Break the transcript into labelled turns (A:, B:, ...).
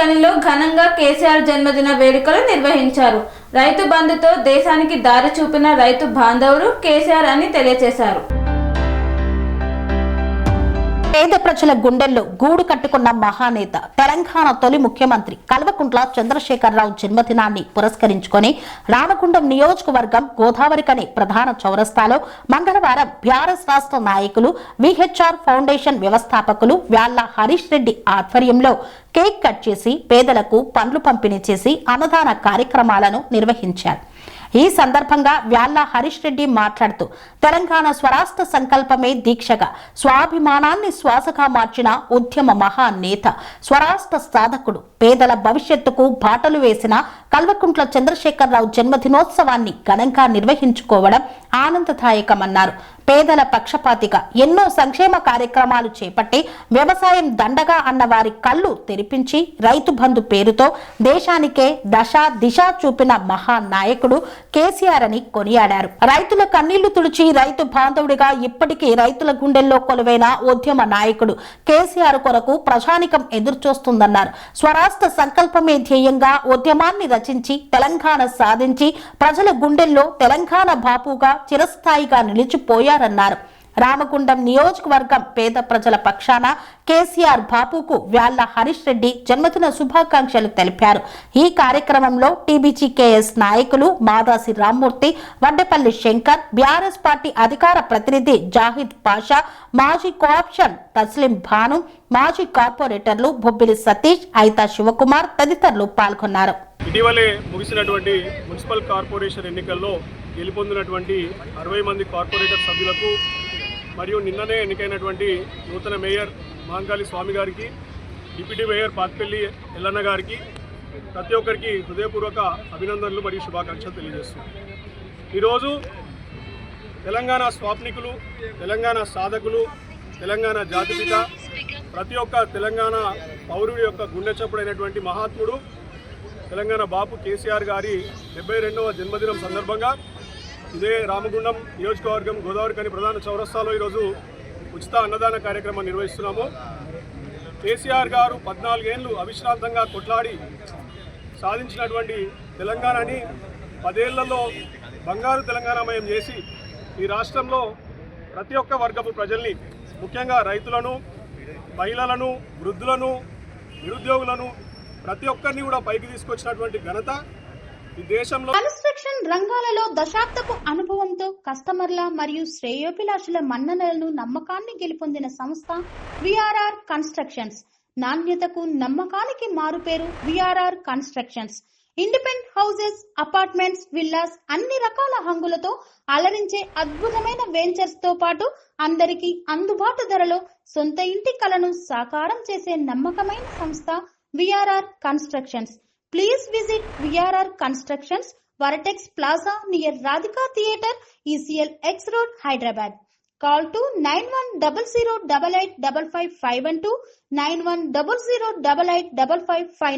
A: గోదావరిఖనిలో ఘనంగా కేసీఆర్ జన్మదిన వేడుకలు నిర్వహించారు. రైతు బంధుతో దేశానికి దారి చూపిన రైతు బాంధవుడు కేసీఆర్ అని తెలియజేశారు.
B: పేద ప్రజల గుండెల్లో గూడు కట్టుకున్న మహానేత, తెలంగాణ తొలి ముఖ్యమంత్రి కల్వకుంట్ల చంద్రశేఖరరావు జన్మదినాన్ని పురస్కరించుకొని రామగుండం నియోజకవర్గం గోదావరిఖని ప్రధాన చౌరస్తాలో మంగళవారం బీఆర్ఎస్ రాష్ట్ర నాయకులు, విహెచ్ఆర్ ఫౌండేషన్ వ్యవస్థాపకులు వ్యాళ్ల హరీష్ రెడ్డి ఆధ్వర్యంలో కేక్ కట్ చేసి పేదలకు పండ్లు పంపిణీ చేసి అన్నదాన కార్యక్రమాలను నిర్వహించారు. ఈ సందర్భంగా వ్యాళ్ల హరీష్ రెడ్డి మాట్లాడుతూ, తెలంగాణ స్వరాష్ట్ర సంకల్పమే దీక్షగా స్వాభిమానాన్ని శ్వాసగా మార్చిన ఉద్యమ మహానేత, స్వరాష్ట్ర సాధకుడు, పేదల భవిష్యత్తుకు బాటలు వేసిన కల్వకుంట్ల చంద్రశేఖరరావు జన్మదినోత్సవాన్ని ఘనంగా నిర్వహించుకోవడం ఆనందదాయకమన్నారు. పేదల పక్షపాతిగా ఎన్నో సంక్షేమ కార్యక్రమాలు చేపట్టి వ్యవసాయం దండగా అన్న వారి కళ్ళు తెరిపించి రైతు బంధు పేరుతో దేశానికే దశ దిశ చూపిన మహానాయకుడు కేసీఆర్ అని కొనియాడారు. రైతుల కన్నీళ్లు తుడిచి రైతు బాంధవుడిగా ఇప్పటికీ రైతుల గుండెల్లో కొలువైన ఉద్యమ నాయకుడు కేసీఆర్ కొరకు ప్రజానికం ఎదురుచూస్తుందన్నారు. స్వరాష్ట్ర సంకల్పమే ధ్యేయంగా ఉద్యమాన్ని రచించి తెలంగాణ సాధించి ప్రజల గుండెల్లో తెలంగాణ బాపుగా చిరస్థాయిగా నిలిచిపోయారన్నారు. రామగుండం నియోజకవర్గం పేద ప్రజల పక్షాన కేసీఆర్ బాపుకు వ్యాళ్ల హరీష్ రెడ్డి జన్మదిన శుభాకాంక్షలు తెలిపారు. ఈ కార్యక్రమంలో టీబీజీకేఎస్ నాయకులు మాదాసి రామ్మూర్తి, వడ్డేపల్లి శంకర్, బీఆర్ఎస్ పార్టీ అధికార ప్రతినిధి జాహిద్ పాషా, మాజీ కోఆప్షన్ తస్లిం భాను, మాజీ కార్పొరేటర్లు బొబ్బిలి సతీష్, ఐతా శివకుమార్ తదితరులు పాల్గొన్నారు.
C: ఇటీవలే ముగిసినటువంటి మున్సిపల్ కార్పొరేషన్ ఎన్నికల్లో గెలుపొందినటువంటి 60 మంది కార్పొరేటర్ సభ్యులకు మరియు నిన్ననే ఎన్నికైనటువంటి నూతన మేయర్ మాంగాలి స్వామి గారికి, డిప్యూటీ మేయర్ పాత్పల్లి ఎల్లన్న గారికి ప్రతి ఒక్కరికి హృదయపూర్వక అభినందనలు మరియు శుభాకాంక్షలు తెలియజేస్తున్నాం. ఈరోజు తెలంగాణ స్వాప్నికులు, తెలంగాణ సాధకులు, తెలంగాణ జాతిపిత, ప్రతి ఒక్క తెలంగాణ పౌరుడి యొక్క గుండె చప్పుడైనటువంటి మహాత్ముడు తెలంగాణ బాపు కేసీఆర్ గారి 72వ జన్మదినం సందర్భంగా ఇదే రామగుండం నియోజకవర్గం గోదావరిఖని ప్రధాన చౌరస్తాలో ఈరోజు ఉచిత అన్నదాన కార్యక్రమం నిర్వహిస్తున్నాము. కేసీఆర్ గారు 14 ఏళ్ళు అవిశ్రాంతంగా కొట్లాడి సాధించినటువంటి తెలంగాణని 10 ఏళ్లలో బంగారు తెలంగాణమయం చేసి ఈ రాష్ట్రంలో ప్రతి ఒక్క వర్గపు ప్రజల్ని, ముఖ్యంగా రైతులను, మహిళలను, వృద్ధులను, నిరుద్యోగులను ప్రతి ఒక్కరిని కూడా పైకి తీసుకొచ్చినటువంటి ఘనత ఈ దేశంలో.
D: కన్స్ట్రక్షన్ రంగాలలో దశాబ్దపు అనుభవంతో కస్టమర్ల మరియు శ్రేయోభిలాషుల మన్ననలను, నమ్మకాన్ని గెలుపొందిన సంస్థ విఆర్ఆర్ కన్స్ట్రక్షన్స్. నాణ్యతకు, నమ్మకానికి మారుపేరు VRR constructions. Independent houses, apartments, villas అన్ని రకాల హంగులతో అలరించే అద్భుతమైన వెంచర్స్ తో పాటు అందరికీ అందుబాటు ధరలో సొంత ఇంటి కలను సాకారం చేసే నమ్మకమైన సంస్థ VRR Constructions. Please visit VRR Constructions, Varatex Plaza near Radhika Theatre, ECL X Road, Hyderabad. Call to 910088555512, 9100885555.